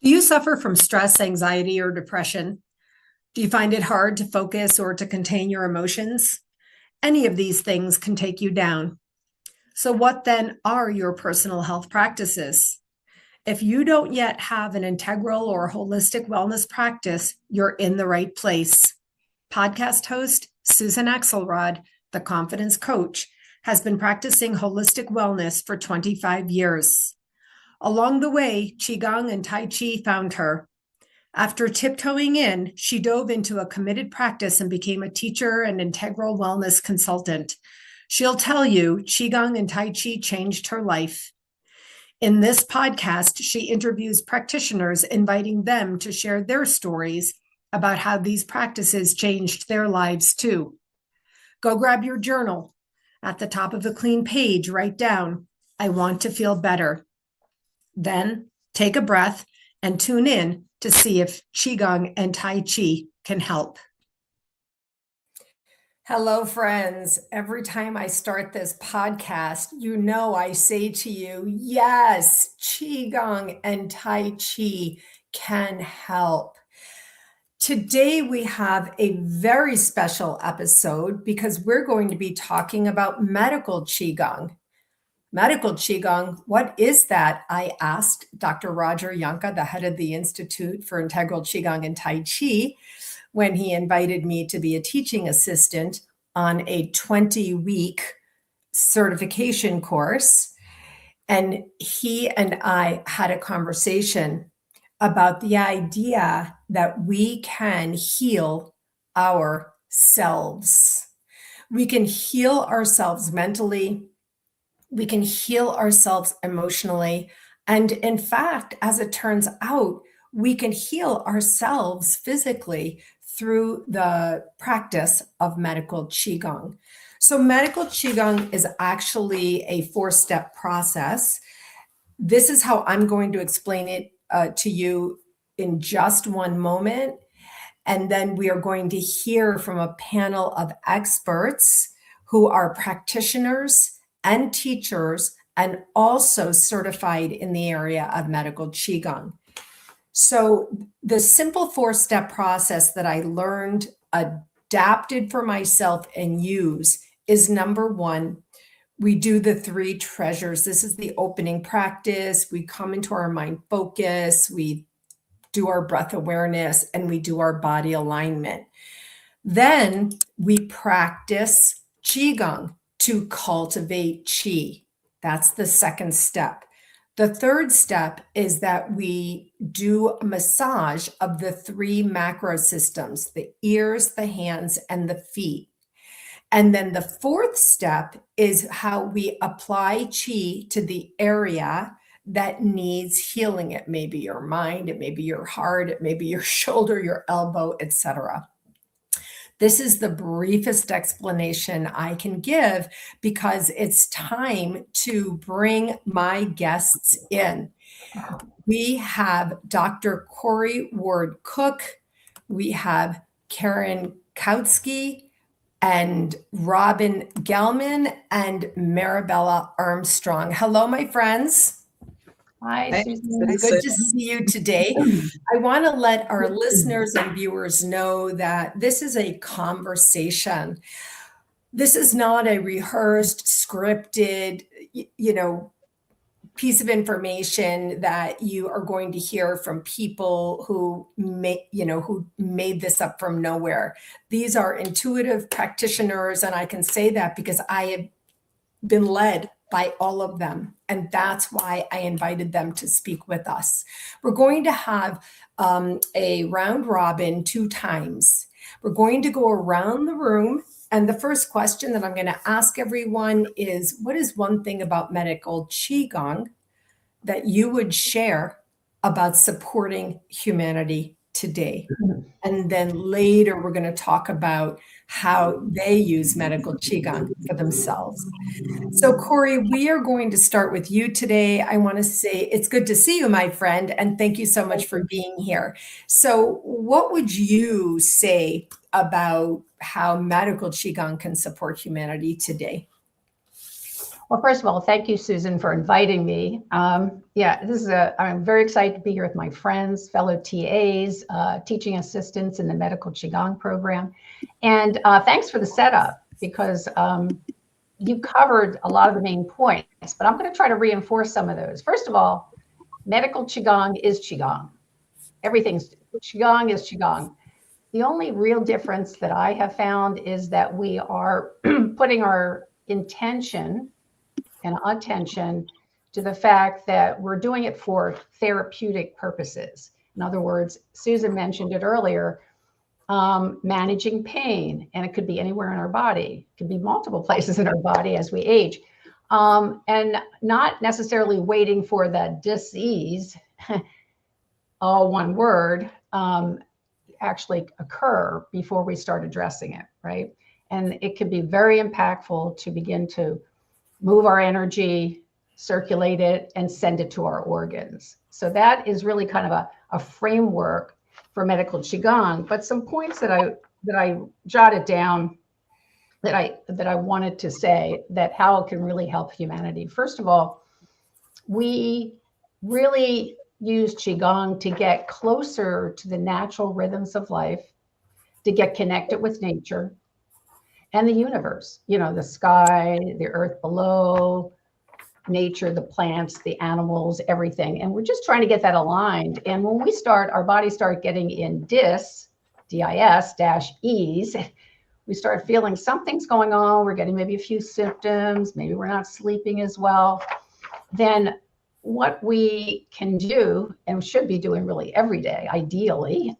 Do you suffer from stress, anxiety, or depression? Do you find it hard to focus or to contain your emotions? Any of these things can take you down. So, what then are your personal health practices? If you don't yet have an integral or holistic wellness practice, you're in the right place. Podcast host Susan Axelrod, the confidence coach, has been practicing holistic wellness for 25 years. Along the way, Qigong and Tai Chi found her. After tiptoeing in, she dove into a committed practice and became a teacher and integral wellness consultant. She'll tell you Qigong and Tai Chi changed her life. In this podcast, she interviews practitioners, inviting them to share their stories about how these practices changed their lives too. Go grab your journal. At the top of a clean page, write down, "I want to feel better." Then take a breath and tune in to see if Qigong and Tai Chi can help. Hello, friends. Every time I start this podcast, I say to you, yes, Qigong and Tai Chi can help. Today, we have a very special episode because we're going to be talking about medical Qigong. Medical Qigong, what is that? I asked Dr. Roger Yanka, the head of the Institute for Integral Qigong and Tai Chi, when he invited me to be a teaching assistant on a 20-week certification course. And he and I had a conversation about the idea that we can heal ourselves. We can heal ourselves mentally. We can heal ourselves emotionally. And in fact, as it turns out, we can heal ourselves physically through the practice of medical Qigong. So medical Qigong is actually a 4-step process. This is how I'm going to explain it to you in just one moment. And then we are going to hear from a panel of experts who are practitioners and teachers, and also certified in the area of medical Qigong. So the simple 4-step process that I learned, adapted for myself, and use is number 1, we do the 3 treasures. This is the opening practice. We come into our mind focus, we do our breath awareness, and we do our body alignment. Then we practice Qigong to cultivate Qi. That's the 2nd step. The 3rd step is that we do a massage of the 3 macro systems, the ears, the hands, and the feet. And then the 4th step is how we apply Qi to the area that needs healing. It may be your mind, it may be your heart, it may be your shoulder, your elbow, etc. This is the briefest explanation I can give because it's time to bring my guests in. We have Dr. Corey Ward-Cook, we have Karen Kautsky, and Robin Gelman, and Maribella Armstrong. Hello, my friends. Hi, Susan. Good to see you today. I want to let our listeners and viewers know that this is a conversation. This is not a rehearsed, scripted, piece of information that you are going to hear from people who made this up from nowhere. These are intuitive practitioners, and I can say that because I have been led by all of them. And that's why I invited them to speak with us. We're going to have a round robin 2 times. We're going to go around the room. And the first question that I'm going to ask everyone is, what is one thing about medical Qigong that you would share about supporting humanity today? And then later, we're going to talk about how they use medical Qigong for themselves. So, Corey, we are going to start with you today. I want to say it's good to see you, my friend, and thank you so much for being here. So, what would you say about how medical Qigong can support humanity today? Well, first of all, thank you, Susan, for inviting me. I'm very excited to be here with my friends, fellow TAs, teaching assistants in the medical Qigong program. And thanks for the setup, because you covered a lot of the main points, but I'm going to try to reinforce some of those. First of all, medical Qigong is Qigong. Everything's Qigong is Qigong. The only real difference that I have found is that we are putting our intention and attention to the fact that we're doing it for therapeutic purposes. In other words, Susan mentioned it earlier, managing pain, and it could be anywhere in our body. It could be multiple places in our body as we age, and not necessarily waiting for the disease, all one word, actually occur before we start addressing it, right? And it can be very impactful to begin to move our energy, circulate it, and send it to our organs. So that is really kind of a framework for medical Qigong. But some points that I jotted down that I wanted to say, that how it can really help humanity. First of all, we really use Qigong to get closer to the natural rhythms of life, to get connected with nature and the universe, the sky, the earth below, nature, the plants, the animals, everything. And we're just trying to get that aligned. And when we start, our bodies start getting in DIS, ease, we start feeling something's going on. We're getting maybe a few symptoms, maybe we're not sleeping as well. Then what we can do, and should be doing really every day, ideally,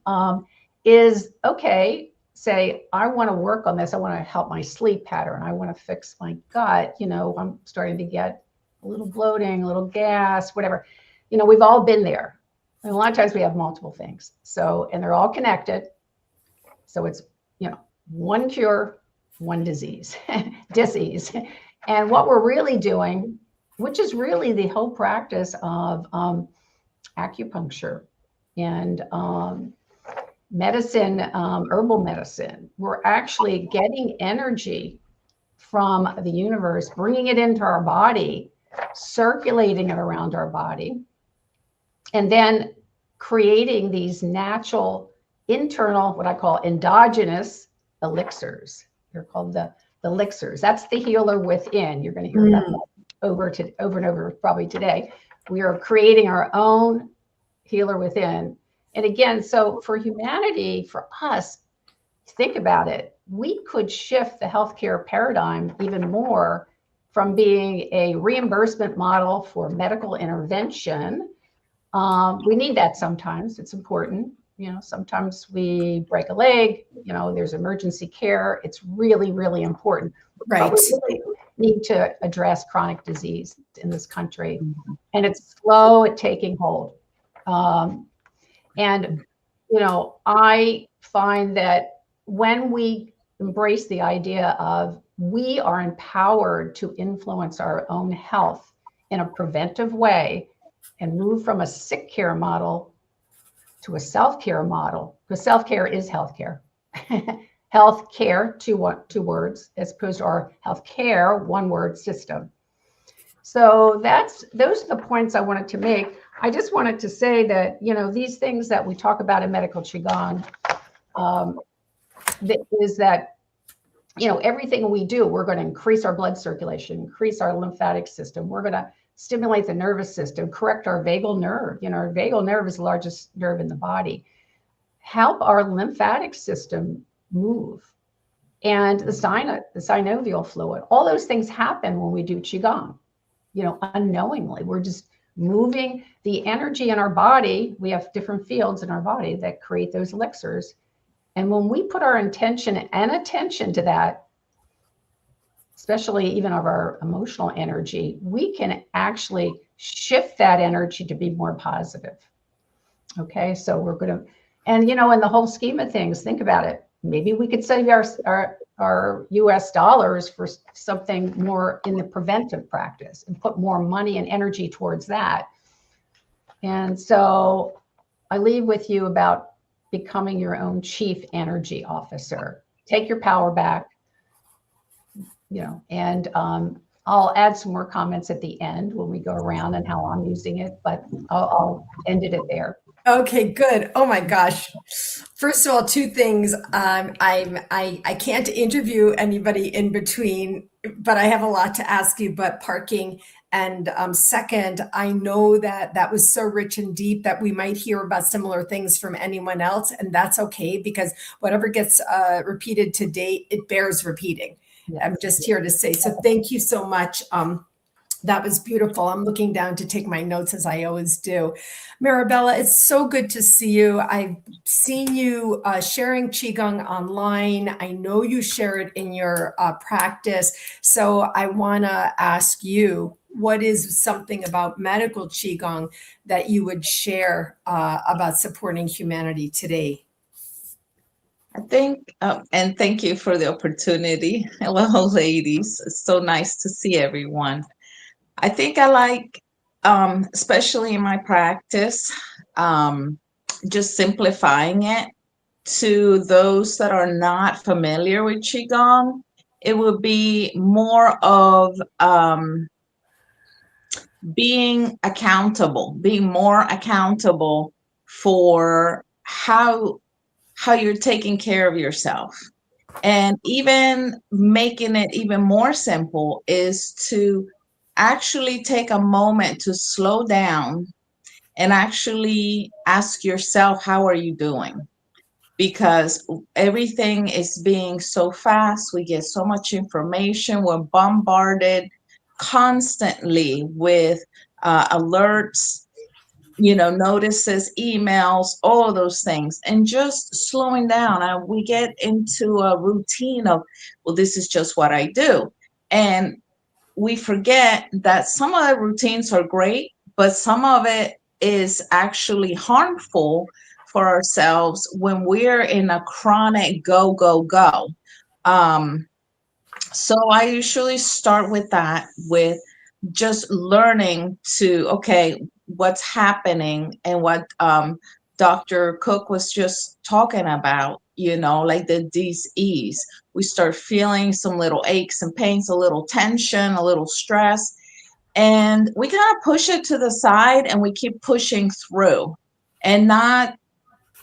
is, okay, say, I want to work on this. I want to help my sleep pattern. I want to fix my gut. I'm starting to get a little bloating, a little gas, whatever. We've all been there. And a lot of times we have multiple things. So, and they're all connected. So it's, one cure, one disease, disease. And what we're really doing, which is really the whole practice of acupuncture and medicine, herbal medicine, we're actually getting energy from the universe, bringing it into our body, circulating it around our body, and then creating these natural internal, what I call endogenous elixirs. They're called the elixirs. That's the healer within. You're going to hear that over and over probably today. We are creating our own healer within. And again, so for humanity, for us, think about it. We could shift the healthcare paradigm even more from being a reimbursement model for medical intervention. We need that sometimes. It's important. Sometimes we break a leg, there's emergency care. It's really, really important. Right. But we really need to address chronic disease in this country. And it's slow at taking hold. And I find that when we embrace the idea of we are empowered to influence our own health in a preventive way and move from a sick care model to a self-care model, because self-care is healthcare. Healthcare, two words, as opposed to our healthcare, one word system. So those are the points I wanted to make. I just wanted to say that, these things that we talk about in medical Qigong, is that, everything we do, we're going to increase our blood circulation, increase our lymphatic system. We're going to stimulate the nervous system, correct our vagal nerve. Our vagal nerve is the largest nerve in the body. Help our lymphatic system move. And the synovial fluid. All those things happen when we do Qigong, unknowingly. We're just moving the energy in our body. We have different fields in our body that create those elixirs. And when we put our intention and attention to that, especially even of our emotional energy, we can actually shift that energy to be more positive. Okay, so we're going to, and in the whole scheme of things, think about it. Maybe we could save our US dollars for something more in the preventive practice and put more money and energy towards that. And so I leave with you about becoming your own chief energy officer. Take your power back, and I'll add some more comments at the end when we go around and how I'm using it, but I'll end it there. Okay, good. Oh my gosh. First of all, two things. I can't interview anybody in between, but I have a lot to ask you. But parking, and second, I know that that was so rich and deep that we might hear about similar things from anyone else, and that's okay, because whatever gets repeated today, it bears repeating. Yes. I'm just here to say so. Thank you so much. That was beautiful. I'm looking down to take my notes, as I always do. Maribella, it's so good to see you. I've seen you sharing Qigong online. I know you share it in your practice. So I want to ask you, what is something about medical Qigong that you would share about supporting humanity today? I think, and thank you for the opportunity. Hello, ladies. It's so nice to see everyone. I think I like, especially in my practice, just simplifying it to those that are not familiar with Qigong. It would be more of being more accountable for how you're taking care of yourself. And even making it even more simple is to actually take a moment to slow down and actually ask yourself, how are you doing? Because everything is being so fast. We get so much information. We're bombarded constantly with alerts, notices, emails, all of those things, and just slowing down. And we get into a routine of, well, this is just what I do. And we forget that some of the routines are great, but some of it is actually harmful for ourselves when we're in a chronic go, go, go. So I usually start with that, with just learning to, okay, what's happening, and what Dr. Cook was just talking about, like the dis-ease. We start feeling some little aches and pains, a little tension, a little stress, and we kind of push it to the side and we keep pushing through and not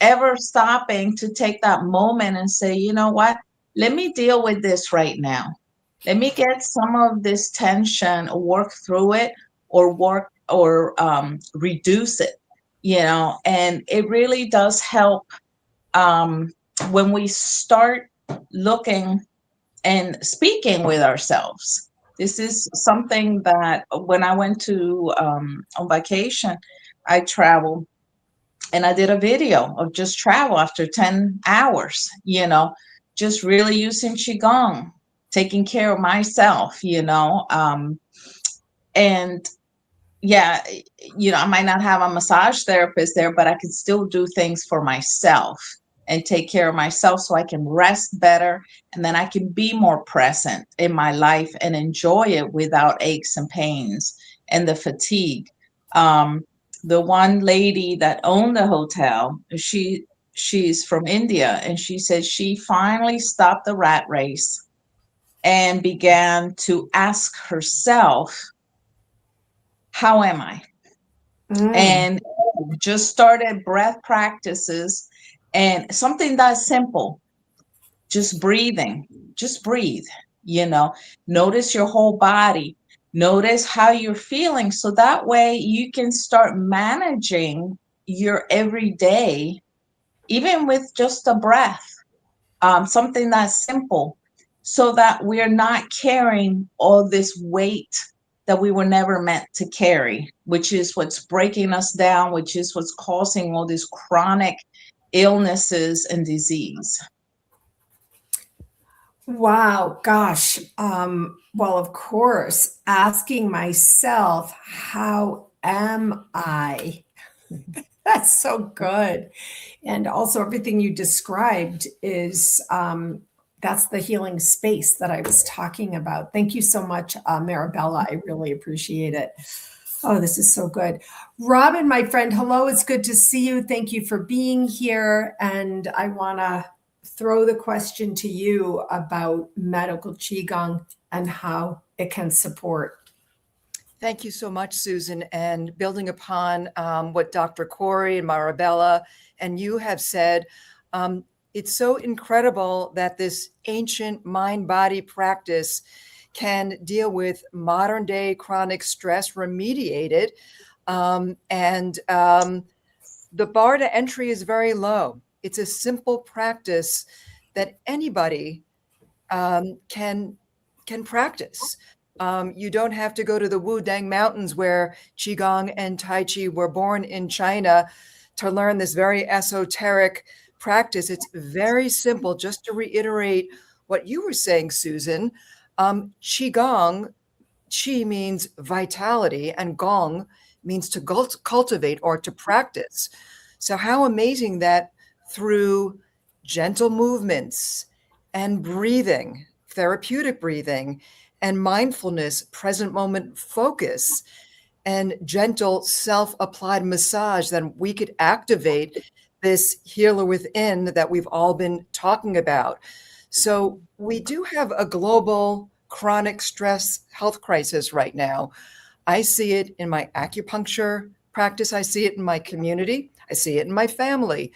ever stopping to take that moment and say, you know what, let me deal with this right now. Let me get some of this tension, work through it, or reduce it, and it really does help when we start looking and speaking with ourselves. This is something that when I went to on vacation, I traveled and I did a video of just travel after 10 hours, just really using Qigong, taking care of myself, and yeah, I might not have a massage therapist there, but I can still do things for myself and take care of myself so I can rest better. And then I can be more present in my life and enjoy it without aches and pains and the fatigue. The one lady that owned the hotel, she's from India, and she said she finally stopped the rat race and began to ask herself, how am I? And just started breath practices and something that's simple, just breathing, just breathe, notice your whole body, notice how you're feeling. So that way you can start managing your everyday, even with just a breath, something that's simple, so that we're not carrying all this weight that we were never meant to carry, which is what's breaking us down, which is what's causing all these chronic illnesses and disease. Wow, gosh. Well, of course, asking myself, how am I? That's so good. And also everything you described is that's the healing space that I was talking about. Thank you so much, Maribella. I really appreciate it. Oh, this is so good. Robin, my friend, hello. It's good to see you. Thank you for being here. And I want to throw the question to you about medical Qigong and how it can support. Thank you so much, Susan. And building upon what Dr. Corey and Maribella and you have said, it's so incredible that this ancient mind-body practice can deal with modern day chronic stress, remediate it. The bar to entry is very low. It's a simple practice that anybody can practice. You don't have to go to the Wudang Mountains where Qigong and Tai Chi were born in China to learn this very esoteric practice. It's very simple. Just to reiterate what you were saying, Susan, Qigong, Qi means vitality and Gong means to cultivate or to practice. So how amazing that through gentle movements and breathing, therapeutic breathing, and mindfulness, present moment focus, and gentle self-applied massage, then we could activate this healer within that we've all been talking about. So we do have a global chronic stress health crisis right now. I see it in my acupuncture practice. I see it in my community. I see it in my family.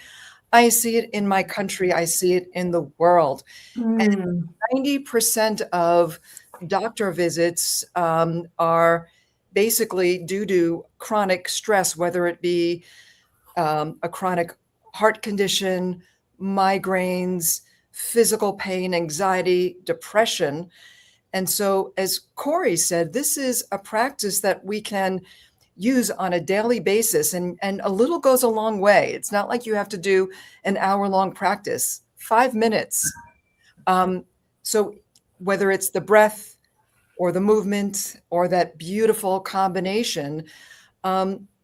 I see it in my country. I see it in the world. And 90% of doctor visits are basically due to chronic stress, whether it be a chronic heart condition, migraines, physical pain, anxiety, depression. And so, as Corey said, this is a practice that we can use on a daily basis, and a little goes a long way. It's not like you have to do an hour-long practice, 5 minutes. So whether it's the breath or the movement or that beautiful combination,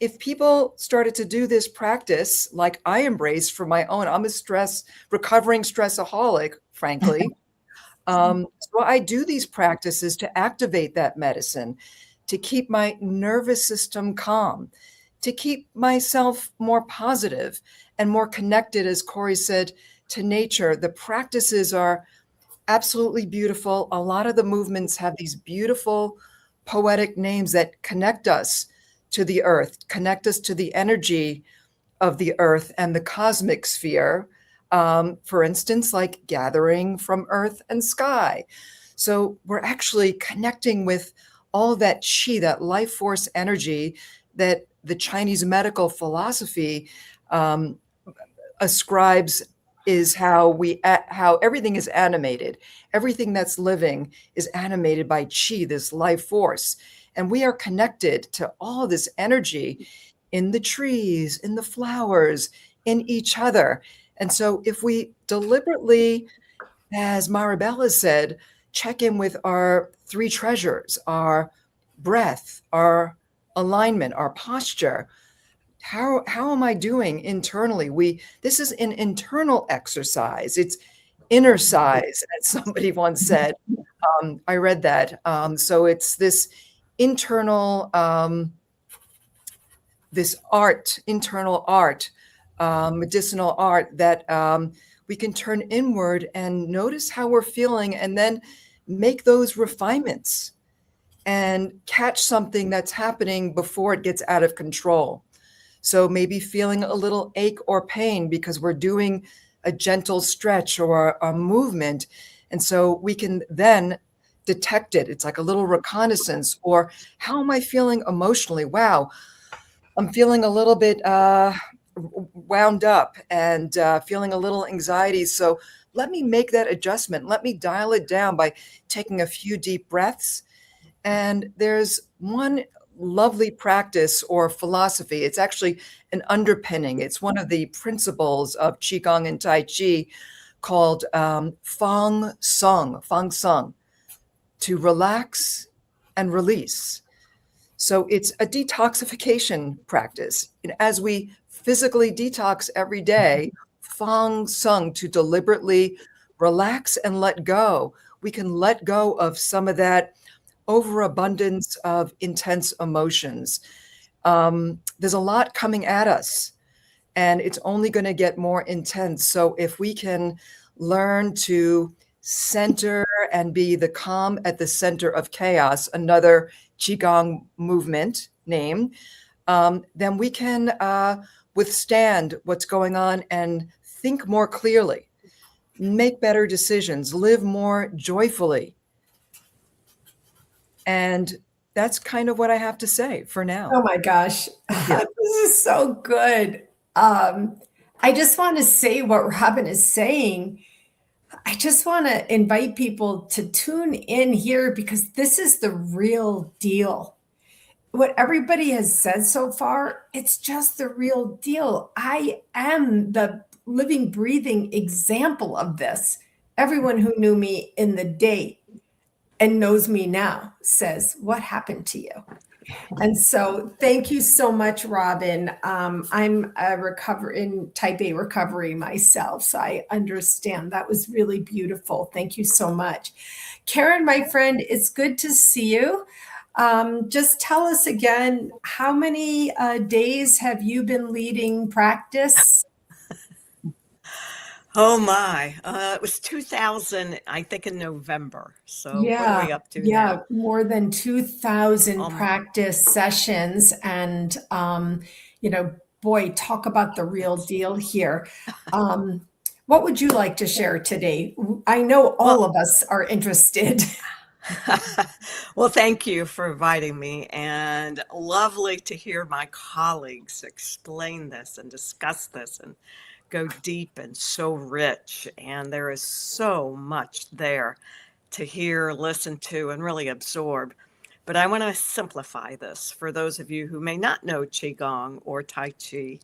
if people started to do this practice like I embrace for my own, I'm a recovering stressaholic, frankly. So I do these practices to activate that medicine, to keep my nervous system calm, to keep myself more positive and more connected, as Corey said, to nature. The practices are absolutely beautiful. A lot of the movements have these beautiful poetic names that connect us to the earth, connect us to the energy of the earth and the cosmic sphere. For instance, like gathering from earth and sky. So we're actually connecting with all that qi, that life force energy that the Chinese medical philosophy ascribes is how everything is animated. Everything that's living is animated by qi, this life force. And we are connected to all this energy in the trees, in the flowers, in each other. And so if we deliberately, as Maribella said, check in with our three treasures, our breath, our alignment, our posture, how am I doing internally? This is an internal exercise. It's inner size, as somebody once said. I read that. So it's this internal, this art, internal art, medicinal art that we can turn inward and notice how we're feeling and then make those refinements and catch something that's happening before it gets out of control. So maybe feeling a little ache or pain because we're doing a gentle stretch or a movement. And so we can then detect it. It's like a little reconnaissance. Or how am I feeling emotionally? Wow, I'm feeling a little bit wound up and feeling a little anxiety. So let me make that adjustment. Let me dial it down by taking a few deep breaths. And there's one lovely practice or philosophy. It's actually an underpinning. It's one of the principles of Qigong and Tai Chi called Fang Sung, to relax and release. So it's a detoxification practice. And as we physically detox every day, Fang Sung, to deliberately relax and let go. We can let go of some of that overabundance of intense emotions. There's a lot coming at us, and it's only going to get more intense. So if we can learn to center and be the calm at the center of chaos, another Qigong movement name, then we can withstand what's going on and think more clearly, make better decisions, live more joyfully. And that's kind of what I have to say for now. Oh my gosh, this is so good. I just want to say what Robin is saying. I just want to invite people to tune in here because this is the real deal. What everybody has said so far, it's just the real deal. I am the living, breathing example of this. Everyone who knew me in the day and knows me now says, what happened to you? And so thank you so much, Robin. I'm in type A recovery myself, so I understand. That was really beautiful. Thank you so much. Karen, my friend, it's good to see you. Just tell us again, how many days have you been leading practice? Oh my, it was 2000, I think in November. So what are we up to now? More than 2,000 practice sessions. And, boy, talk about the real deal here. What would you like to share today? I know all of us are interested. Well, thank you for inviting me, and lovely to hear my colleagues explain this and discuss this and go deep and so rich. And there is so much there to hear, listen to, and really absorb. But I want to simplify this for those of you who may not know Qigong or Tai Chi.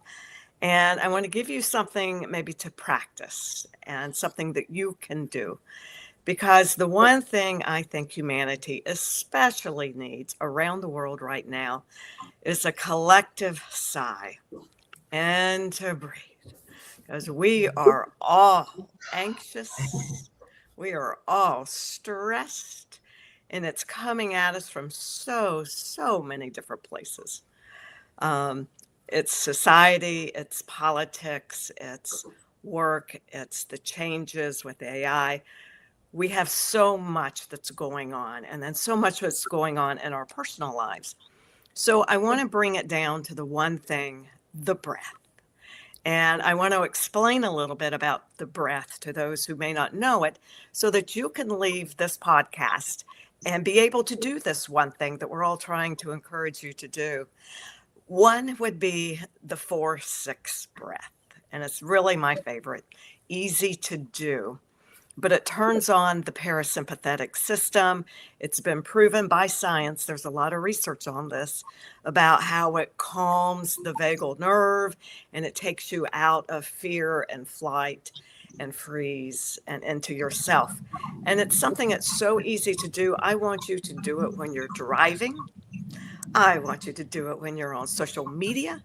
And I want to give you something maybe to practice and something that you can do. Because the one thing I think humanity especially needs around the world right now is a collective sigh and to breathe. Because we are all anxious, we are all stressed, and it's coming at us from so many different places. It's society, it's politics, it's work, it's the changes with AI. We have so much that's going on, and then so much that's going on in our personal lives. So I want to bring it down to the one thing, the breath. And I want to explain a little bit about the breath to those who may not know it so that you can leave this podcast and be able to do this one thing that we're all trying to encourage you to do. One would be the 4-6 breath. And it's really my favorite, easy to do. But it turns on the parasympathetic system. It's been proven by science. There's a lot of research on this about how it calms the vagal nerve and it takes you out of fear and flight and freeze and into yourself. And it's something that's so easy to do. I want you to do it when you're driving. I want you to do it when you're on social media.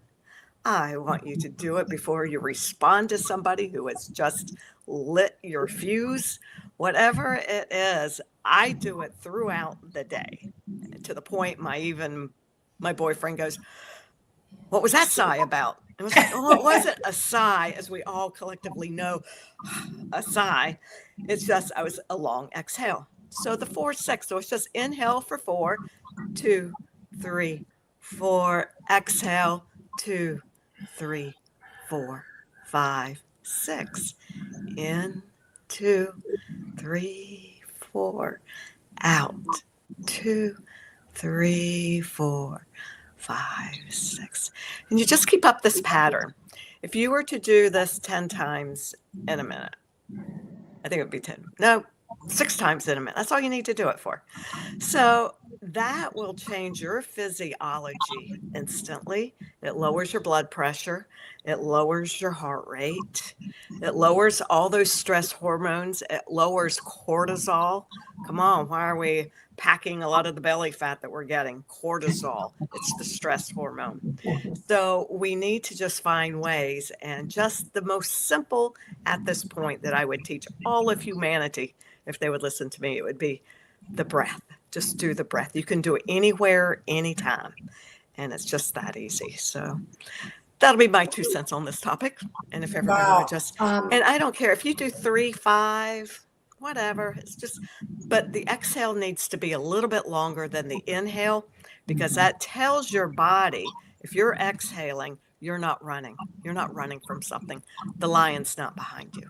I want you to do it before you respond to somebody who has just lit your fuse. Whatever it is, I do it throughout the day, to the point my boyfriend goes, "What was that sigh about?" It was like, oh, it wasn't a sigh, as we all collectively know, a sigh. It's just, I was a long exhale. So the 4-6, so it's just inhale for 4, 2, 3, 4, exhale, 2, 3, 4, 5, 6. In, 2, 3, 4. Out, 2, 3, 4, 5, 6. And you just keep up this pattern. If you were to do this 10 times in a minute, I think it would be 6 times in a minute. That's all you need to do it for. So that will change your physiology instantly. It lowers your blood pressure. It lowers your heart rate. It lowers all those stress hormones. It lowers cortisol. Come on, why are we packing a lot of the belly fat that we're getting? Cortisol. It's the stress hormone. So we need to just find ways, and just the most simple at this point that I would teach all of humanity, if they would listen to me, it would be the breath. Just do the breath. You can do it anywhere, anytime. And it's just that easy. So that'll be my 2 cents on this topic. And if everybody would just, and I don't care if you do 3, 5, whatever. It's just, but the exhale needs to be a little bit longer than the inhale, because that tells your body, if you're exhaling, you're not running. You're not running from something. The lion's not behind you.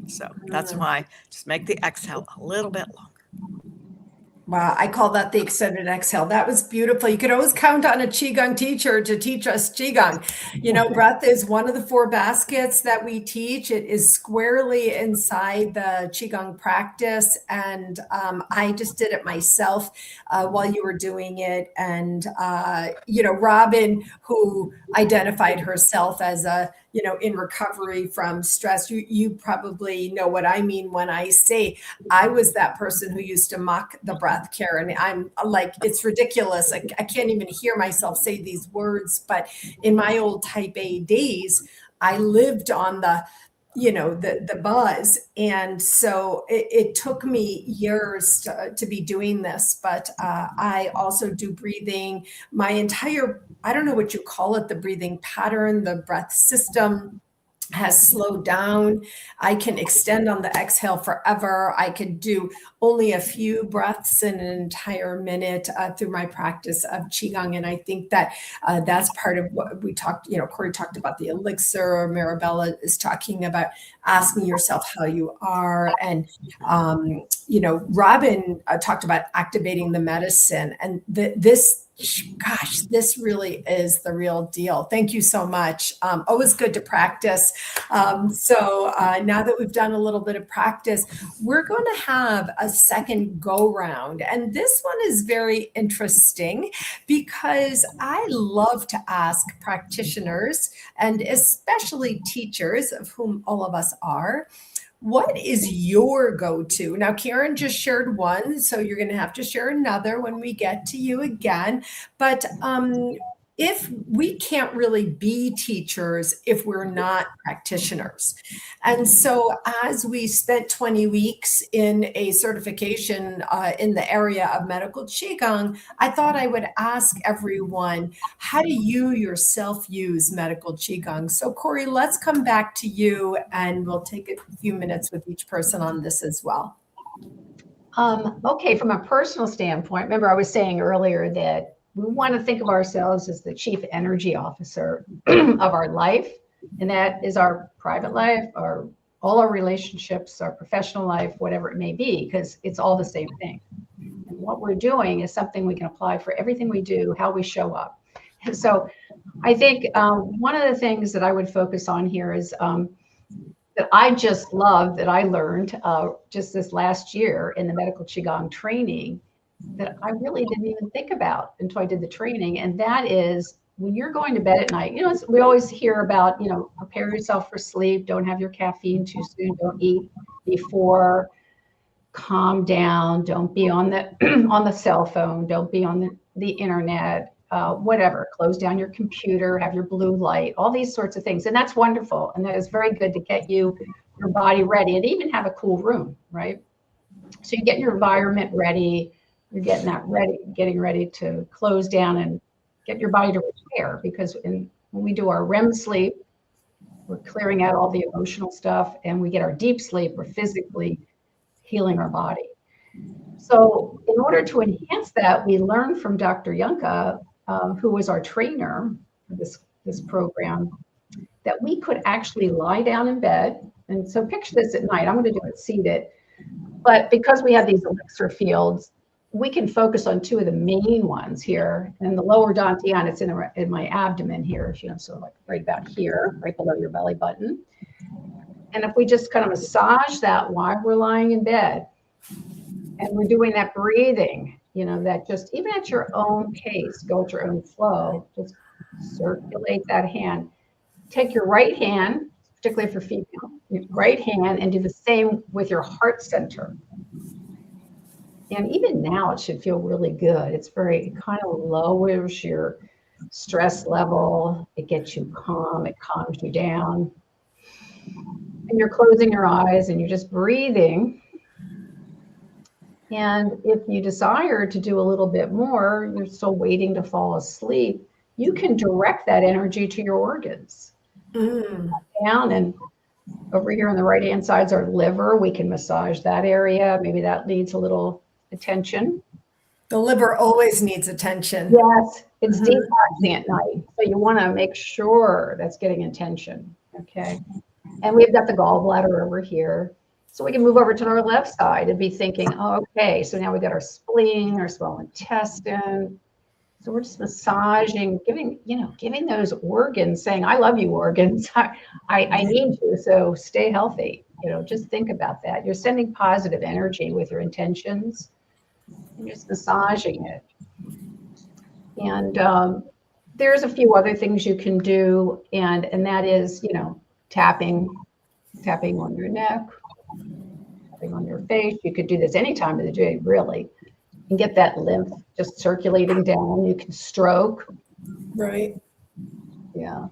So that's why just make the exhale a little bit longer. Wow, I call that the extended exhale. That was beautiful. You could always count on a Qigong teacher to teach us Qigong. You know, breath is one of the 4 baskets that we teach. It is squarely inside the Qigong practice. And I just did it myself while you were doing it. And, you know, Robin, who identified herself as a, you know, in recovery from stress, you probably know what I mean when I say I was that person who used to mock the breath, Karen. I'm like, it's ridiculous. I can't even hear myself say these words. But in my old type A days, I lived on the, you know, the buzz. And so it took me years to be doing this, but I also do breathing. My entire, I don't know what you call it, the breathing pattern, the breath system has slowed down. I can extend on the exhale forever. I could do only a few breaths in an entire minute through my practice of Qigong. And I think that that's part of what we talked, you know, Corey talked about the elixir, Maribella is talking about asking yourself how you are. And, you know, Robin talked about activating the medicine, and this really is the real deal. Thank you so much. Always good to practice. So now that we've done a little bit of practice, we're going to have a second go round. And this one is very interesting because I love to ask practitioners, and especially teachers, of whom all of us are, what is your go-to? Now, Karen just shared one, so you're going to have to share another when we get to you again. But if we can't really be teachers if we're not practitioners. And so as we spent 20 weeks in a certification in the area of medical Qigong, I thought I would ask everyone, how do you yourself use medical Qigong? So Corey, let's come back to you, and we'll take a few minutes with each person on this as well. Okay, from a personal standpoint, remember I was saying earlier that we want to think of ourselves as the chief energy officer of our life. And that is our private life, all our relationships, our professional life, whatever it may be, because it's all the same thing. And what we're doing is something we can apply for everything we do, how we show up. And so I think one of the things that I would focus on here is that I just love that I learned just this last year in the medical Qigong training that I really didn't even think about until I did the training. And that is when you're going to bed at night, you know, we always hear about, you know, prepare yourself for sleep, don't have your caffeine too soon, don't eat before, calm down, don't be on the on the cell phone, don't be on the internet, whatever, close down your computer, have your blue light, all these sorts of things. And that's wonderful. And that is very good to get your body ready, and even have a cool room, right? So you get your environment ready. You're getting ready to close down and get your body to repair, because when we do our REM sleep, we're clearing out all the emotional stuff, and we get our deep sleep, we're physically healing our body. So in order to enhance that, we learned from Dr. Yunka, who was our trainer for this program, that we could actually lie down in bed. And so picture this at night. I'm going to do it seated. But because we have these elixir fields, we can focus on 2 of the main ones here. And the lower dantian, it's in my abdomen here, you know, so like right about here, right below your belly button. And if we just kind of massage that while we're lying in bed, and we're doing that breathing, you know, that just even at your own pace, go at your own flow, just circulate that hand. Take your right hand, particularly for female, your right hand, and do the same with your heart center. And even now, it should feel really good. It kind of lowers your stress level. It gets you calm. It calms you down. And you're closing your eyes and you're just breathing. And if you desire to do a little bit more, you're still waiting to fall asleep, you can direct that energy to your organs. Down and Over here on the right-hand side is our liver. We can massage that area. Maybe that needs a little attention. The liver always needs attention. Yes, it's Mhm. detoxing at night. So you want to make sure that's getting attention. Okay. And we've got the gallbladder over here. So we can move over to our left side and be thinking, oh, okay, so now we got our spleen, our small intestine. So we're just massaging, giving those organs, saying, I love you, organs. I need you. So stay healthy. Just think about that. You're sending positive energy with your intentions and just massaging it. And there's a few other things you can do. And that is, tapping on your neck, tapping on your face. You could do this any time of the day, really, and get that lymph just circulating down. You can stroke. Right. Yeah.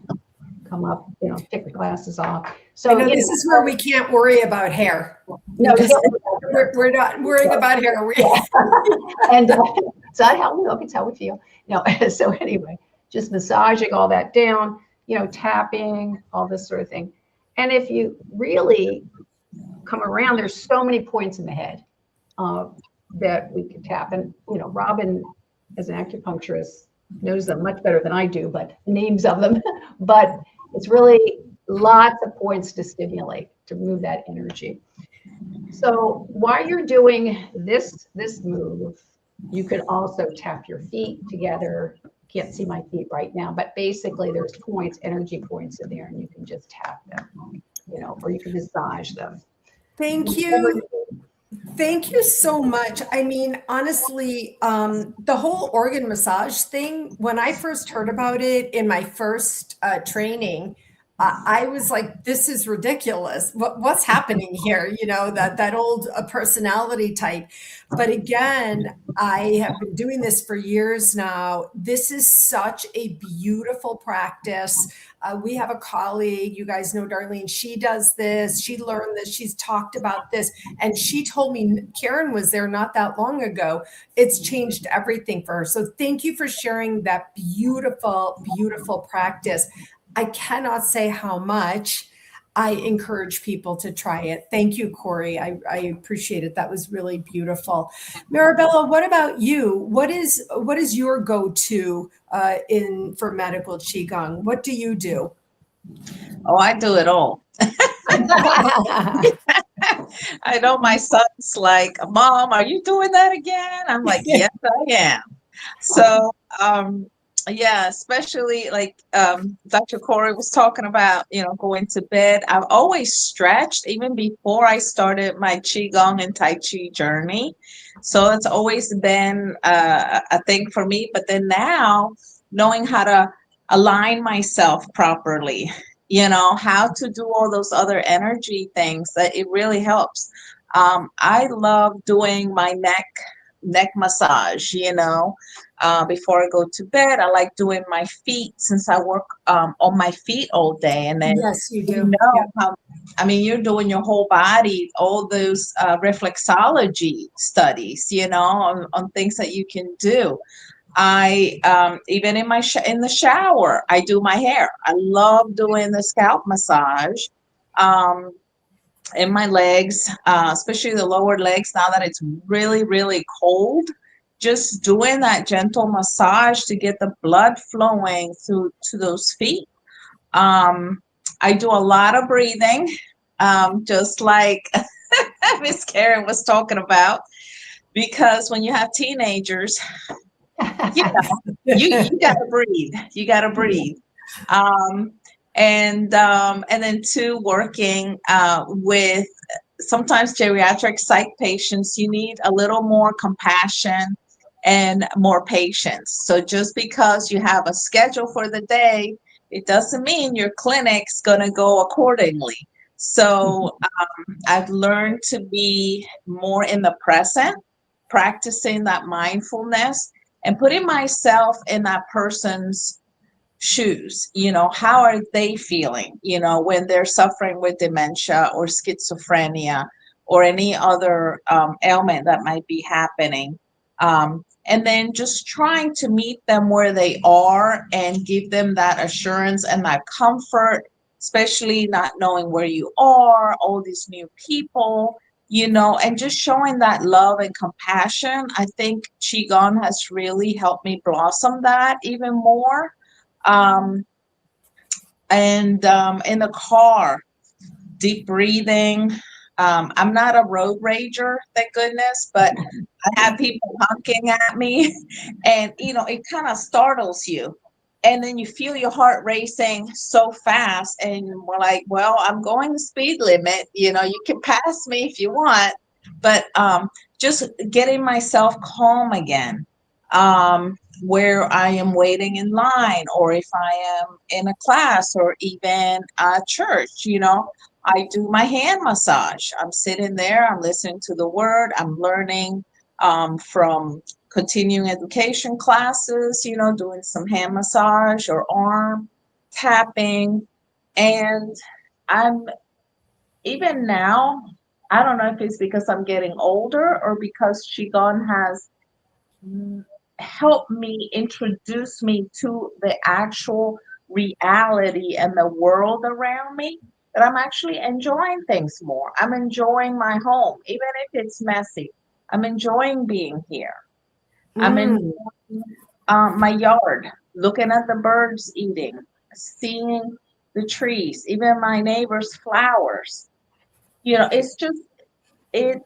Come up, take the glasses off. So this is where we can't worry about hair. No, we're not worrying about hair. And it's not how we look, it's how we feel. No, so anyway, just massaging all that down, tapping, all this sort of thing. And if you really come around, there's so many points in the head that we can tap. And, Robin, as an acupuncturist, knows them much better than I do, but names of them. But it's really lots of points to stimulate, to move that energy. So while you're doing this move, you can also tap your feet together. Can't see my feet right now, but basically there's points, energy points in there, and you can just tap them, or you can massage them. Thank you. Thank you so much. I mean, honestly, the whole organ massage thing, when I first heard about it in my first training, I was like, this is ridiculous. What's happening here? That old personality type. But again, I have been doing this for years now. This is such a beautiful practice. We have a colleague, you guys know Darlene, she does this. She learned this. She's talked about this. And she told me, Karen was there not that long ago. It's changed everything for her. So thank you for sharing that beautiful, beautiful practice. I cannot say how much I encourage people to try it. Thank you, Corey. I appreciate it. That was really beautiful. Maribella, what about you? What is your go-to for medical Qigong? What do you do? Oh, I do it all. I know my son's like, Mom, are you doing that again? I'm like, yes, I am. So, yeah, especially like Dr. Corey was talking about, going to bed. I've always stretched even before I started my Qigong and Tai Chi journey. So it's always been a thing for me. But then now, knowing how to align myself properly, how to do all those other energy things, that it really helps. I love doing my neck massage, before I go to bed. I like doing my feet since I work on my feet all day. And then yes, you do. You're doing your whole body, all those reflexology studies, on things that you can do. I even in the shower, I do my hair. I love doing the scalp massage. In my legs, especially the lower legs, now that it's really, really cold, just doing that gentle massage to get the blood flowing to those feet. I do a lot of breathing, just like Miss Karen was talking about, because when you have teenagers, you gotta breathe. You gotta breathe. And then two, working with sometimes geriatric psych patients, you need a little more compassion and more patience. So just because you have a schedule for the day, it doesn't mean your clinic's going to go accordingly. So I've learned to be more in the present, practicing that mindfulness and putting myself in that person's shoes. How are they feeling, when they're suffering with dementia or schizophrenia or any other ailment that might be happening. And then just trying to meet them where they are and give them that assurance and that comfort especially not knowing where you are, all these new people, and just showing that love and compassion. I think Qigong has really helped me blossom that even more. Um, and in the car, deep breathing. I'm not a road rager, thank goodness, but I have people honking at me, and it kind of startles you. And then you feel your heart racing so fast, and we're like, well, I'm going the speed limit. You can pass me if you want, but just getting myself calm again. Where I am waiting in line, or if I am in a class, or even a church, I do my hand massage. I'm sitting there, I'm listening to the word, I'm learning from continuing education classes, doing some hand massage or arm tapping. And I'm even now, I don't know if it's because I'm getting older or because Qigong has help me introduce me to the actual reality and the world around me, that I'm actually enjoying things more. I'm enjoying my home, even if it's messy. I'm enjoying being here. I'm in Mm. my yard, looking at the birds eating, seeing the trees, even my neighbor's flowers. It's just, it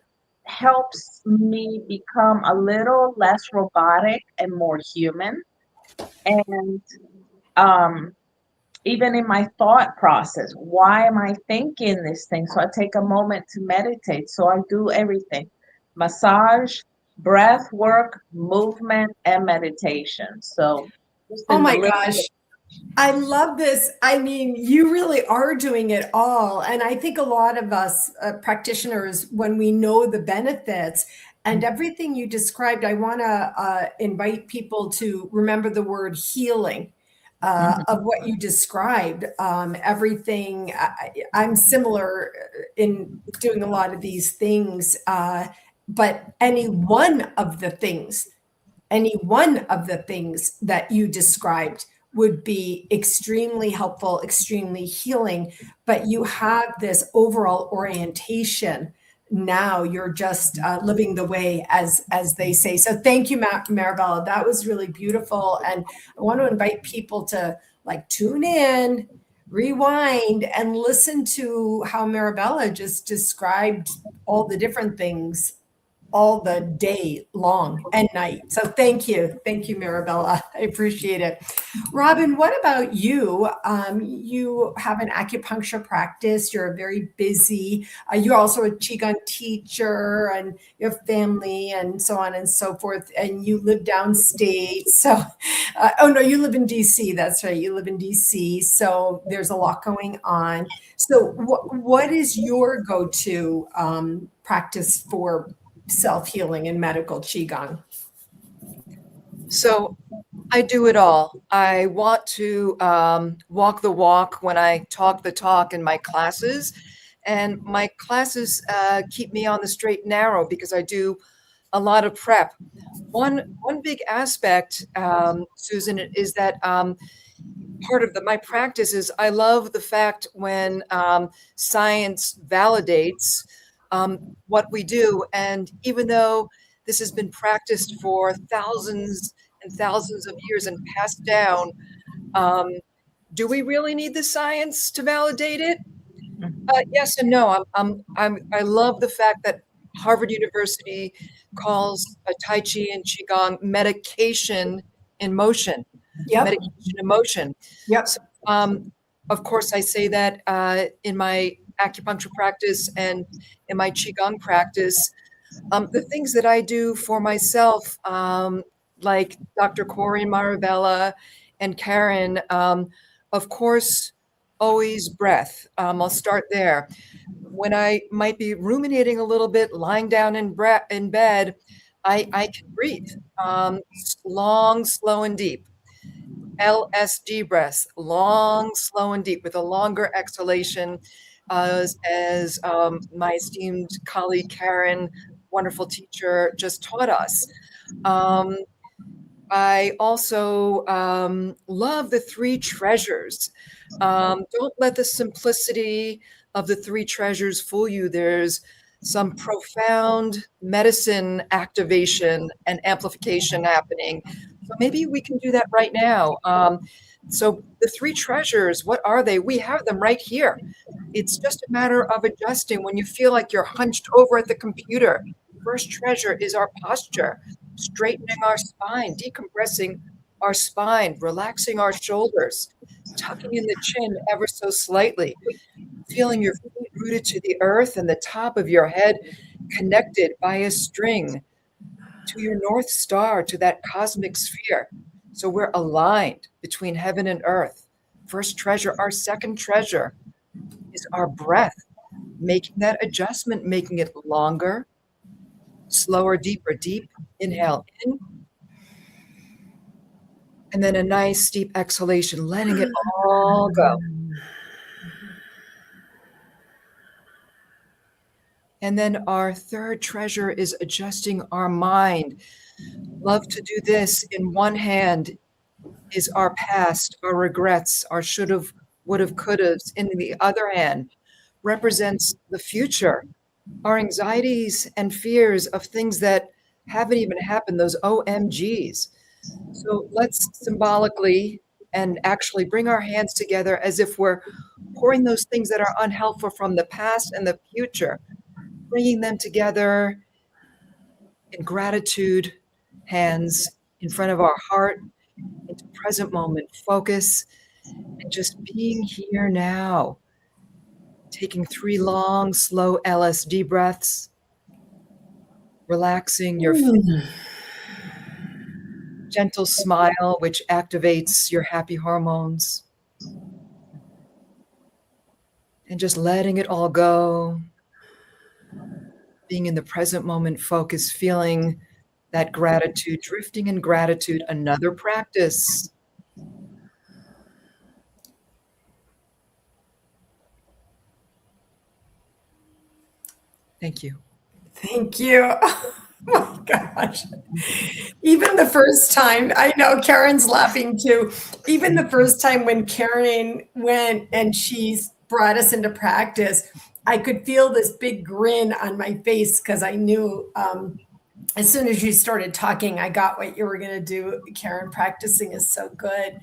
helps me become a little less robotic and more human. And um, even in my thought process, why am I thinking this thing? So I take a moment to meditate. So I do everything: massage, breath work, movement, and meditation. So just Oh in the my little. gosh. I love this. I mean, you really are doing it all. And I think a lot of us practitioners, when we know the benefits and everything you described, I want to invite people to remember the word healing. Of what you described, everything. I'm similar in doing a lot of these things, but any one of the things that you described would be extremely helpful, extremely healing. But you have this overall orientation. Now you're just living the way, as they say. So thank you, Maribella. That was really beautiful. And I want to invite people to tune in, rewind, and listen to how Maribella just described all the different things all the day long and night. So thank you. Thank you, Maribella. I appreciate it. Robin, what about you? You have an acupuncture practice. You're very busy. You're also a Qigong teacher, and you have family and so on and so forth. And you live downstate. So, oh no, you live in DC. That's right. You live in DC. So there's a lot going on. So what is your go-to practice for self-healing and medical Qigong? So I do it all. I want to walk the walk when I talk the talk in my classes. And my classes keep me on the straight and narrow because I do a lot of prep. One big aspect, Susan, is that part of my practice is I love the fact when science validates what we do. And even though this has been practiced for thousands and thousands of years and passed down, um, do we really need the science to validate it? Yes and no. I love the fact that Harvard University calls Tai Chi and Qigong medication in motion. Yep. Medication in motion. Yep. So, of course, I say that in my acupuncture practice and in my Qigong practice. The things that I do for myself, like Dr. Corey, Maribella, and Karen, of course, always breath. I'll start there. When I might be ruminating a little bit, lying down in bed, I can breathe long, slow, and deep. LSD breaths, long, slow, and deep, with a longer exhalation, as my esteemed colleague Karen, wonderful teacher, just taught us. I also love the three treasures. Don't let the simplicity of the three treasures fool you. There's some profound medicine activation and amplification happening. So maybe we can do that right now. So the three treasures, what are they? We have them right here. It's just a matter of adjusting when you feel like you're hunched over at the computer. First treasure is our posture, straightening our spine, decompressing our spine, relaxing our shoulders, tucking in the chin ever so slightly, feeling your feet rooted to the earth and the top of your head connected by a string to your North Star, to that cosmic sphere. So we're aligned between heaven and earth. First treasure. Our second treasure is our breath, making that adjustment, making it longer, slower, deeper. Deep inhale in, and then a nice deep exhalation, letting it all go. And then our third treasure is adjusting our mind. Love to do this. In one hand is our past, our regrets, our should have, would have, could have. In the other hand represents the future, our anxieties and fears of things that haven't even happened, those OMGs. So let's symbolically and actually bring our hands together as if we're pouring those things that are unhelpful from the past and the future, bringing them together in gratitude, hands in front of our heart, into present moment focus, and just being here now. Taking 3 long, slow LSD breaths, relaxing your feet. Gentle smile, which activates your happy hormones. And just letting it all go. Being in the present moment focus, feeling that gratitude, drifting in gratitude, another practice. Thank you. Thank you. Oh my gosh. Even the first time, I know Karen's laughing too. Even the first time when Karen went and she brought us into practice, I could feel this big grin on my face because I knew as soon as you started talking, I got what you were going to do. Karen, practicing is so good.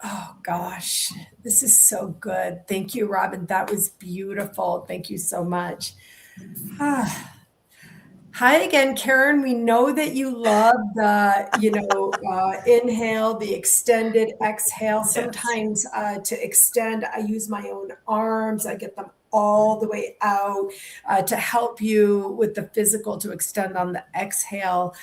Oh gosh, this is so good. Thank you, Robin. That was beautiful. Thank you so much. Hi again, Karen. We know that you love the, inhale, the extended exhale. Sometimes to extend, I use my own arms. I get them all the way out to help you with the physical to extend on the exhale.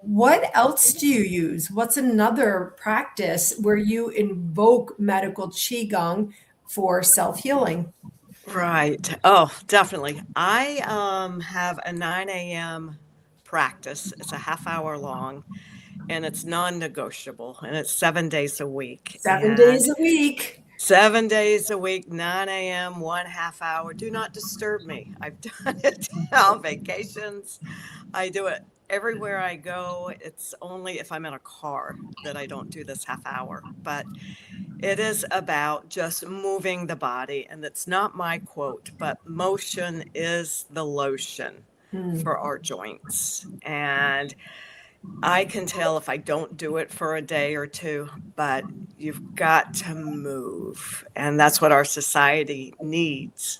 What else do you use? What's another practice where you invoke medical Qigong for self-healing? Right. Oh, definitely. I have a 9 a.m. practice. It's a half hour long and it's non-negotiable and it's 7 days a week. 7 days a week. 7 days a week, 9 a.m., 1/2 hour. Do not disturb me. I've done it on vacations. I do it everywhere I go. It's only if I'm in a car that I don't do this half hour. But it is about just moving the body. And it's not my quote, but motion is the lotion for our joints. And I can tell if I don't do it for a day or two, but you've got to move. And that's what our society needs.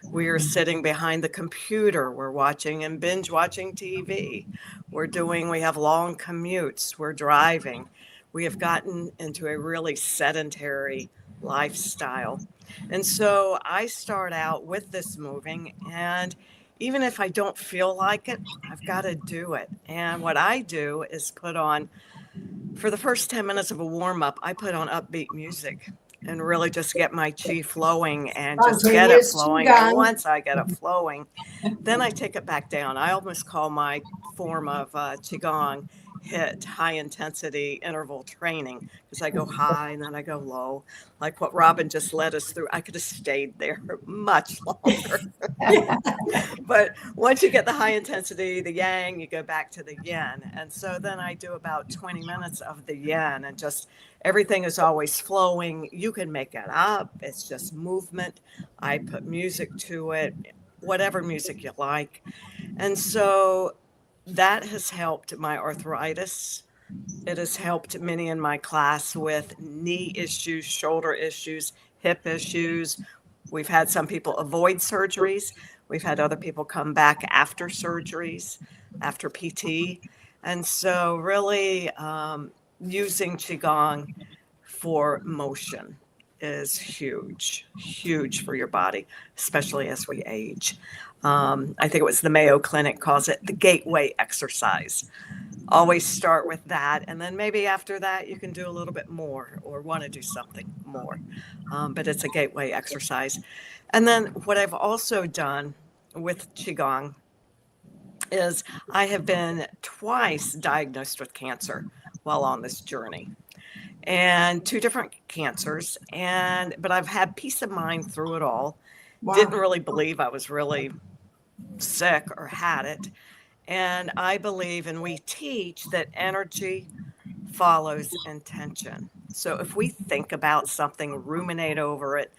We are sitting behind the computer. We're watching and binge watching TV. We have long commutes. We're driving. We have gotten into a really sedentary lifestyle. And so I start out with this moving, and even if I don't feel like it, I've got to do it. And what I do is put on, for the first 10 minutes of a warm up, I put on upbeat music and really just get my chi flowing and just get it flowing. And once I get it flowing, then I take it back down. I almost call my form of Qigong hit high intensity interval training because I go high and then I go low, like what Robin just led us through. I could have stayed there much longer. But once you get the high intensity, the yang, you go back to the yin. And so then I do about 20 minutes of the yin, and just everything is always flowing. You can make it up. It's just movement. I put music to it, whatever music you like. And so that has helped my arthritis. It has helped many in my class with knee issues, shoulder issues, hip issues. We've had some people avoid surgeries. We've had other people come back after surgeries, after PT. And so really using Qigong for motion is huge, huge for your body, especially as we age. I think it was the Mayo Clinic calls it the gateway exercise. Always start with that. And then maybe after that, you can do a little bit more or want to do something more. But it's a gateway exercise. And then what I've also done with Qigong is I have been twice diagnosed with cancer while on this journey, and 2 different cancers. But I've had peace of mind through it all. Wow. Didn't really believe I was really sick or had it. And I believe, and we teach, that energy follows intention. So if we think about something, ruminate over it,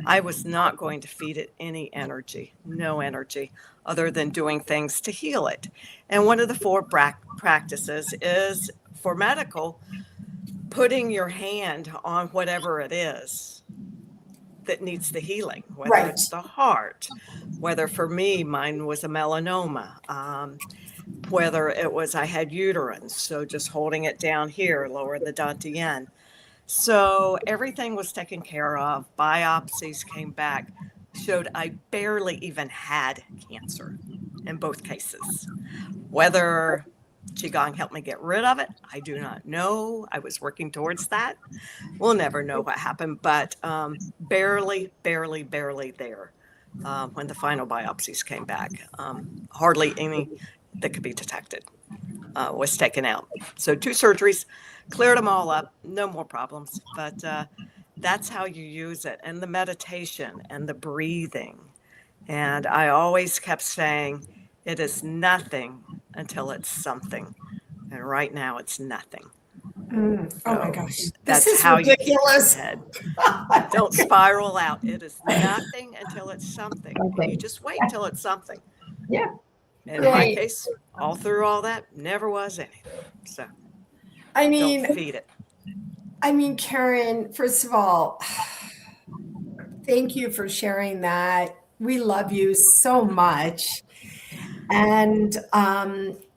I was not going to feed it any energy, no energy, other than doing things to heal it. And one of the 4 practices is, for medical, putting your hand on whatever it is that needs the healing, whether Right. it's the heart, whether for me, mine was a melanoma, whether it was I had uterine, so just holding it down here, lower the dantian. So everything was taken care of. Biopsies came back, showed I barely even had cancer in both cases. Whether Qigong helped me get rid of it, I do not know. I was working towards that. We'll never know what happened, but barely there when the final biopsies came back. Hardly any that could be detected was taken out. So 2 surgeries, cleared them all up, no more problems. But that's how you use it, and the meditation and the breathing. And I always kept saying, it is nothing until it's something. And right now it's nothing. Oh my So gosh. This that's is how you ridiculous. keep your head. Don't spiral out. It is nothing until it's something. And you just wait till it's something. Yeah. In my Right. case, all through all that, never was anything. So I mean, don't feed it. Karen, first of all, thank you for sharing that. We love you so much. And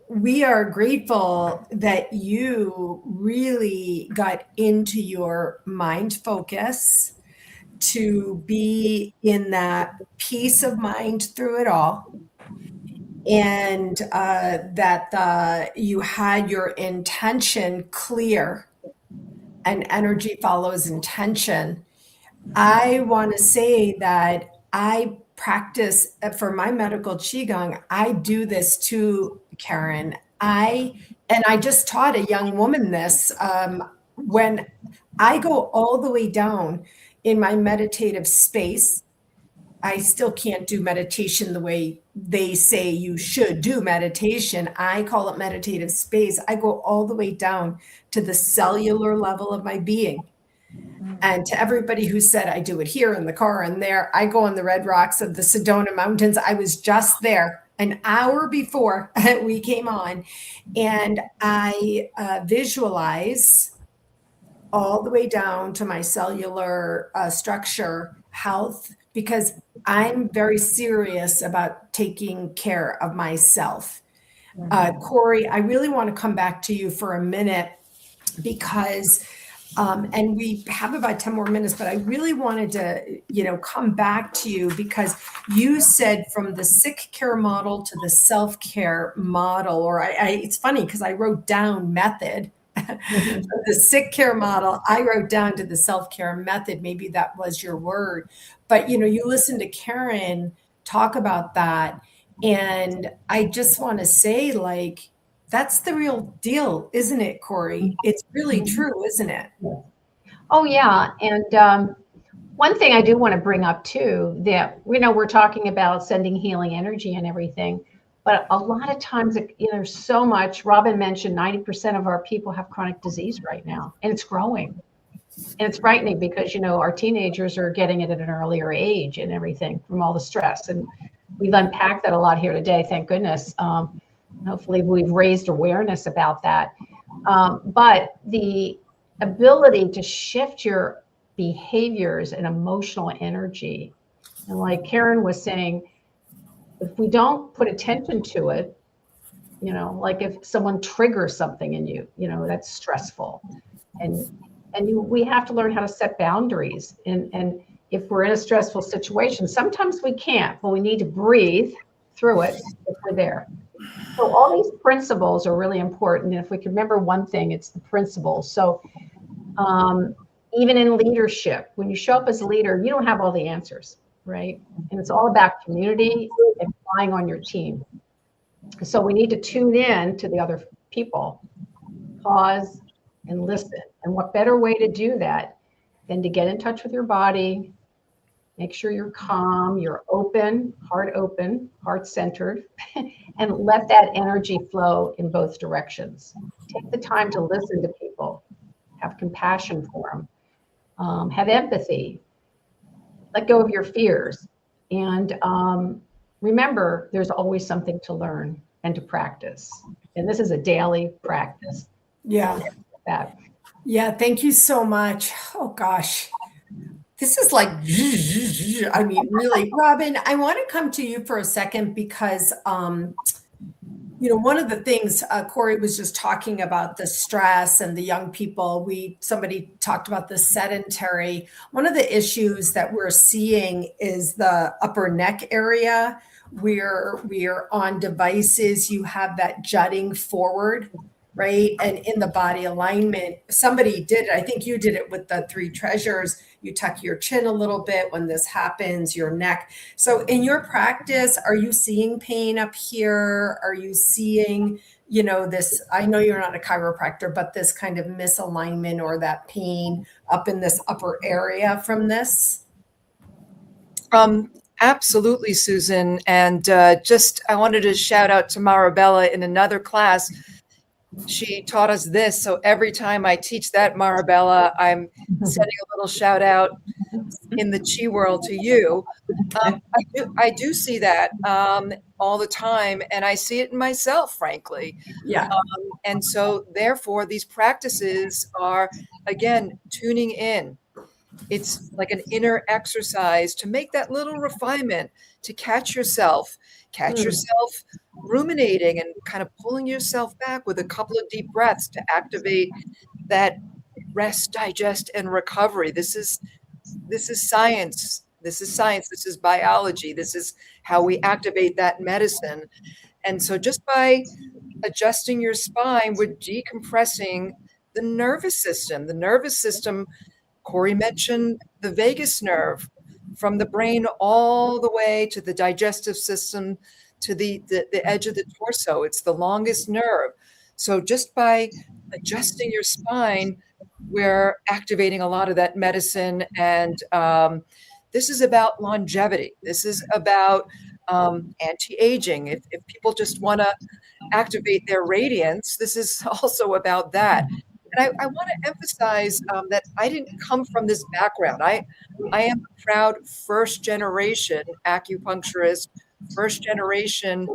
we are grateful that you really got into your mind focus to be in that peace of mind through it all. And that you had your intention clear, and energy follows intention. I want to say that I practice for my medical Qigong. I do this too, Karen. I just taught a young woman this. When I go all the way down in my meditative space, I still can't do meditation the way they say you should do meditation. I call it meditative space. I go all the way down to the cellular level of my being. And to everybody who said I do it here in the car and there, I go on the red rocks of the Sedona Mountains. I was just there an hour before we came on, and I visualize all the way down to my cellular structure, health, because I'm very serious about taking care of myself. Corey, I really want to come back to you for a minute because and we have about 10 more minutes, but I really wanted to, come back to you because you said from the sick care model to the self-care model, or it's funny because I wrote down method. The sick care model, I wrote down to the self-care method. Maybe that was your word, but you listen to Karen talk about that. And I just want to say, That's the real deal, isn't it, Corey? It's really true, isn't it? Oh, yeah. And one thing I do want to bring up too, that, we're talking about sending healing energy and everything, but a lot of times, there's so much. Robin mentioned 90% of our people have chronic disease right now, and it's growing. And it's frightening because, our teenagers are getting it at an earlier age and everything from all the stress. And we've unpacked that a lot here today, thank goodness. Hopefully we've raised awareness about that. But the ability to shift your behaviors and emotional energy, and like Karen was saying, if we don't put attention to it, like if someone triggers something in you, that's stressful. We have to learn how to set boundaries. And if we're in a stressful situation, sometimes we can't, but we need to breathe through it if we're there. So all these principles are really important. And if we can remember one thing, it's the principles. So even in leadership, when you show up as a leader, you don't have all the answers, right? And it's all about community and relying on your team. So we need to tune in to the other people, pause, and listen. And what better way to do that than to get in touch with your body, make sure you're calm, you're open, heart centered, and let that energy flow in both directions. Take the time to listen to people, have compassion for them, have empathy, let go of your fears. And remember, there's always something to learn and to practice. And this is a daily practice. Yeah. Yeah. Thank you so much. Oh gosh. This is like, I mean, really, Robin, I want to come to you for a second because, one of the things Corey was just talking about, the stress and the young people, somebody talked about the sedentary. One of the issues that we're seeing is the upper neck area where we're on devices. You have that jutting forward, right? And in the body alignment, somebody did it. I think you did it with the 3 treasures. You tuck your chin a little bit when this happens, your neck. So in your practice, are you seeing pain up here? Are you seeing, this, I know you're not a chiropractor, but this kind of misalignment or that pain up in this upper area from this? Absolutely, Susan. And I wanted to shout out to Maribella in another class. She taught us this. So every time I teach that, Maribella, I'm sending a little shout out in the Chi world to you. I do see that all the time, and I see it in myself, frankly. Yeah. And so therefore, these practices are, again, tuning in. It's like an inner exercise to make that little refinement, to catch yourself ruminating and kind of pulling yourself back with a couple of deep breaths to activate that rest, digest, and recovery. This is science. This is science. This is biology. This is how we activate that medicine. And so just by adjusting your spine, we're decompressing the nervous system. The nervous system, Corey mentioned the vagus nerve, from the brain all the way to the digestive system, to the edge of the torso. It's the longest nerve. So just by adjusting your spine, we're activating a lot of that medicine. And this is about longevity. This is about anti-aging. If people just want to activate their radiance, this is also about that. And I want to emphasize that I didn't come from this background. I am a proud first-generation acupuncturist, first-generation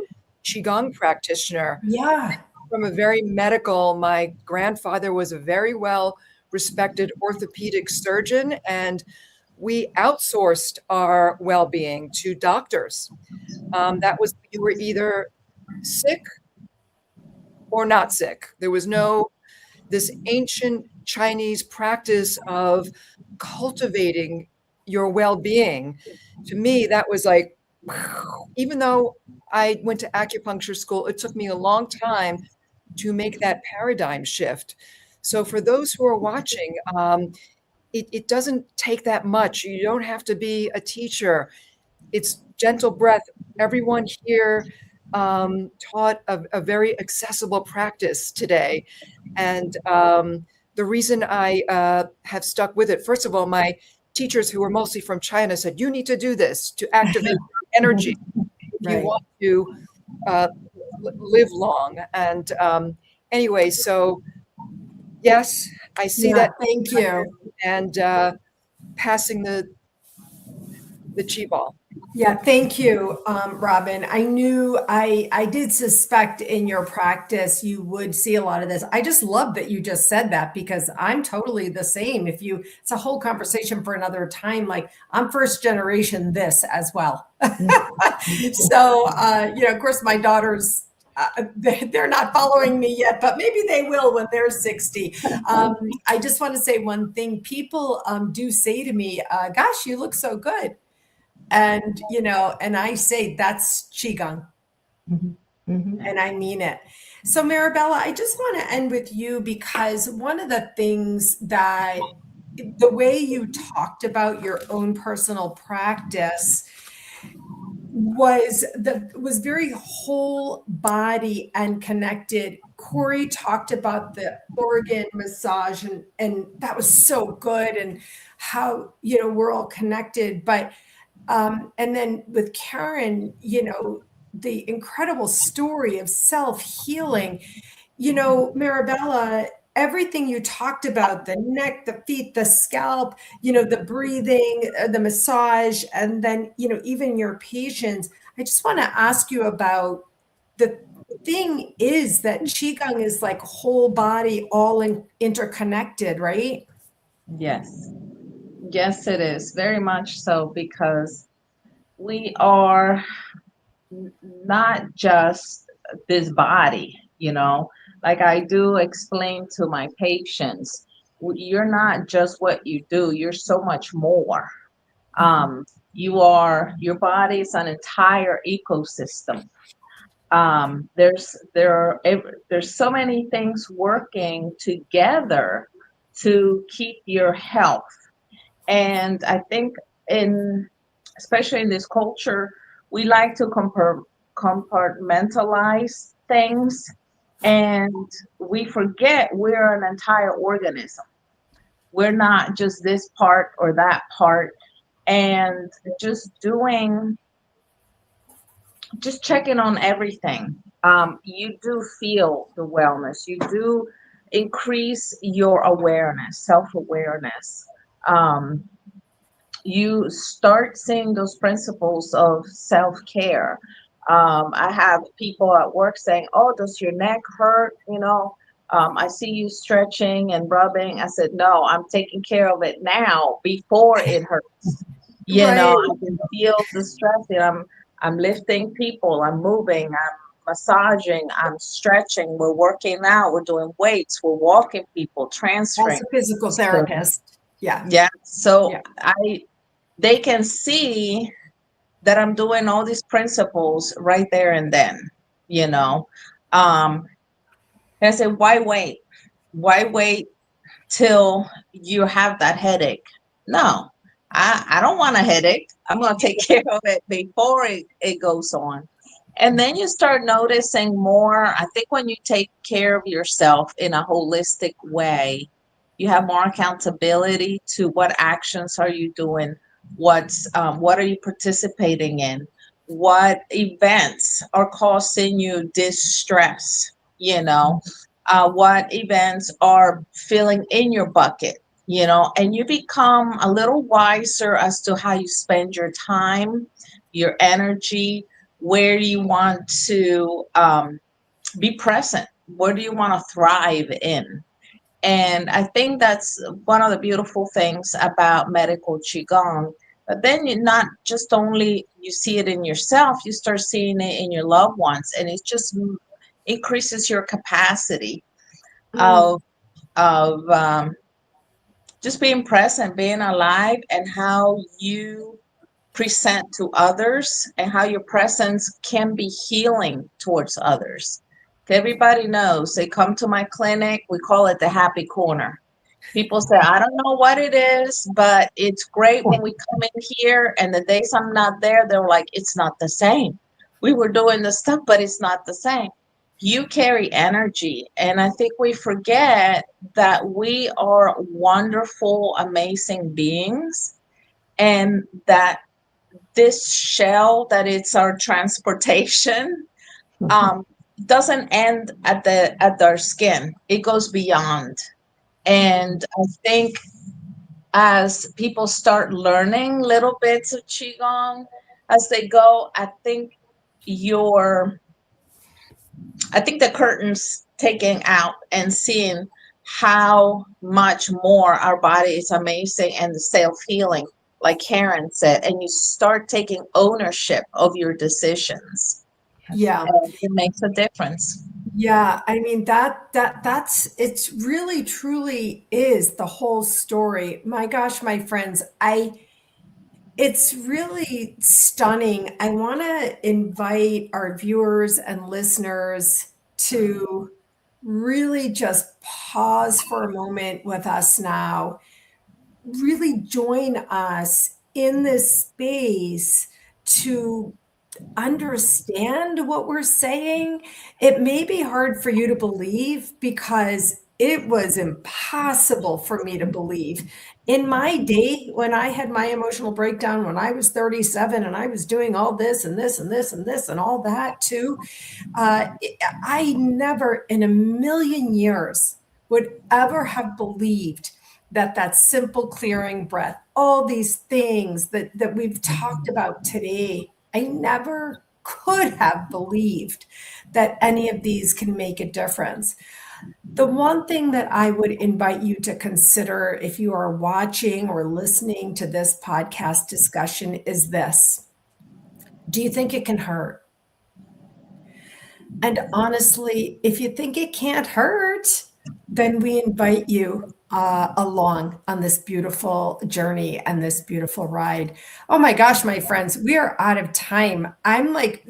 Qigong practitioner. Yeah. From a very medical, my grandfather was a very well-respected orthopedic surgeon, and we outsourced our well-being to doctors. That was, you were either sick or not sick. There was no this ancient Chinese practice of cultivating your well-being. To me, that was like, even though I went to acupuncture school, it took me a long time to make that paradigm shift. So for those who are watching, it doesn't take that much. You don't have to be a teacher. It's gentle breath. Everyone here taught a very accessible practice today. And the reason I have stuck with it, first of all, my teachers who were mostly from China said, you need to do this to activate your energy if you Right. want to live long. And anyway, so yes, I see Yeah, that. thank you. And passing the chi ball. Yeah, thank you, Robin. I did suspect in your practice you would see a lot of this. I just love that you just said that because I'm totally the same. It's a whole conversation for another time. Like I'm first generation this as well. So, of course, my daughters, they're not following me yet, but maybe they will when they're 60. I just want to say one thing. People do say to me, gosh, you look so good. And, and I say that's Qigong. And I mean it. So Maribella, I just want to end with you because one of the things that the way you talked about your own personal practice was very whole body and connected. Corey talked about the organ massage and that was so good and how, we're all connected. But and then with Karen, the incredible story of self-healing, Maribella, everything you talked about, the neck, the feet, the scalp, the breathing, the massage, and then, even your patients, I just want to ask you about the thing is that Qigong is like whole body, all interconnected, right? Yes. Yes, it is very much so because we are not just this body, like I do explain to my patients, you're not just what you do, you're so much more. Your body is an entire ecosystem. There's so many things working together to keep your health. And I think especially in this culture, we like to compartmentalize things and we forget we're an entire organism. We're not just this part or that part. And just checking on everything. You do feel the wellness. You do increase your awareness, self-awareness. Um, you start seeing those principles of self-care. I have people at work saying, oh, does your neck hurt? I see you stretching and rubbing. I said, no, I'm taking care of it now before it hurts. Right. I can feel the stress and I'm lifting people, I'm moving, I'm massaging, I'm stretching, we're working out, we're doing weights, we're walking people, As transferring. a physical therapist. Yeah. Yeah. So Yeah. they can see that I'm doing all these principles right there and then, you know. And I said, why wait? Why wait till you have that headache? No, I don't want a headache. I'm going to take care of it before it goes on. And then you start noticing more. I think when you take care of yourself in a holistic way, you have more accountability to what actions are you doing, what are you participating in, what events are causing you distress, what events are filling in your bucket, and you become a little wiser as to how you spend your time, your energy, where you want to be present, where do you want to thrive in. And I think that's one of the beautiful things about medical Qigong. But then you not just only you see it in yourself, you start seeing it in your loved ones, and it just increases your capacity of just being present, being alive, and how you present to others and how your presence can be healing towards others. Everybody knows they come to my clinic, we call it the happy corner. People say, I don't know what it is, but it's great when we come in here, and the days I'm not there, they're like, it's not the same. we were doing the stuff, but it's not the same. You carry energy. And I think we forget that we are wonderful, amazing beings, and that this shell, that it's our transportation, doesn't end at our skin. It goes beyond. And I think as people start learning little bits of Qigong as they go, I think the curtain's taking out and seeing how much more our body is amazing and the self-healing, like Karen said, and you start taking ownership of your decisions. Yeah. And it makes a difference. Yeah, I mean that's it's really truly is the whole story. My gosh, my friends, it's really stunning. I want to invite our viewers and listeners to really just pause for a moment with us now. Really join us in this space to understand what we're saying. It may be hard for you to believe because it was impossible for me to believe. In my day, when I had my emotional breakdown, when I was 37 and I was doing all this and this and this and this and all that too, I never in a million years would ever have believed that that simple clearing breath, all these things that we've talked about today, I never could have believed that any of these can make a difference. The one thing that I would invite you to consider if you are watching or listening to this podcast discussion is this. Do you think it can hurt? And honestly, if you think it can't hurt, then we invite you along on this beautiful journey and this beautiful ride. Oh my gosh, my friends, we are out of time. I'm like,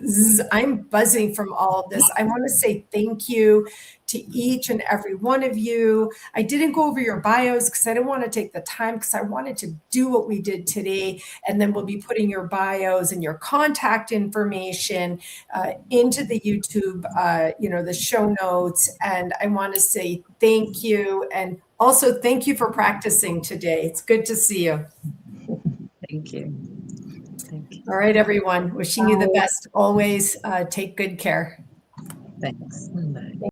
I'm buzzing from all of this. I want to say thank you to each and every one of you. I didn't go over your bios because I didn't want to take the time because I wanted to do what we did today. And then we'll be putting your bios and your contact information into the YouTube, the show notes. And I want to say thank you. And also thank you for practicing today. It's good to see you. Thank you. Thank you. All right, everyone. Wishing you the best always. Take good care. Thanks. Bye.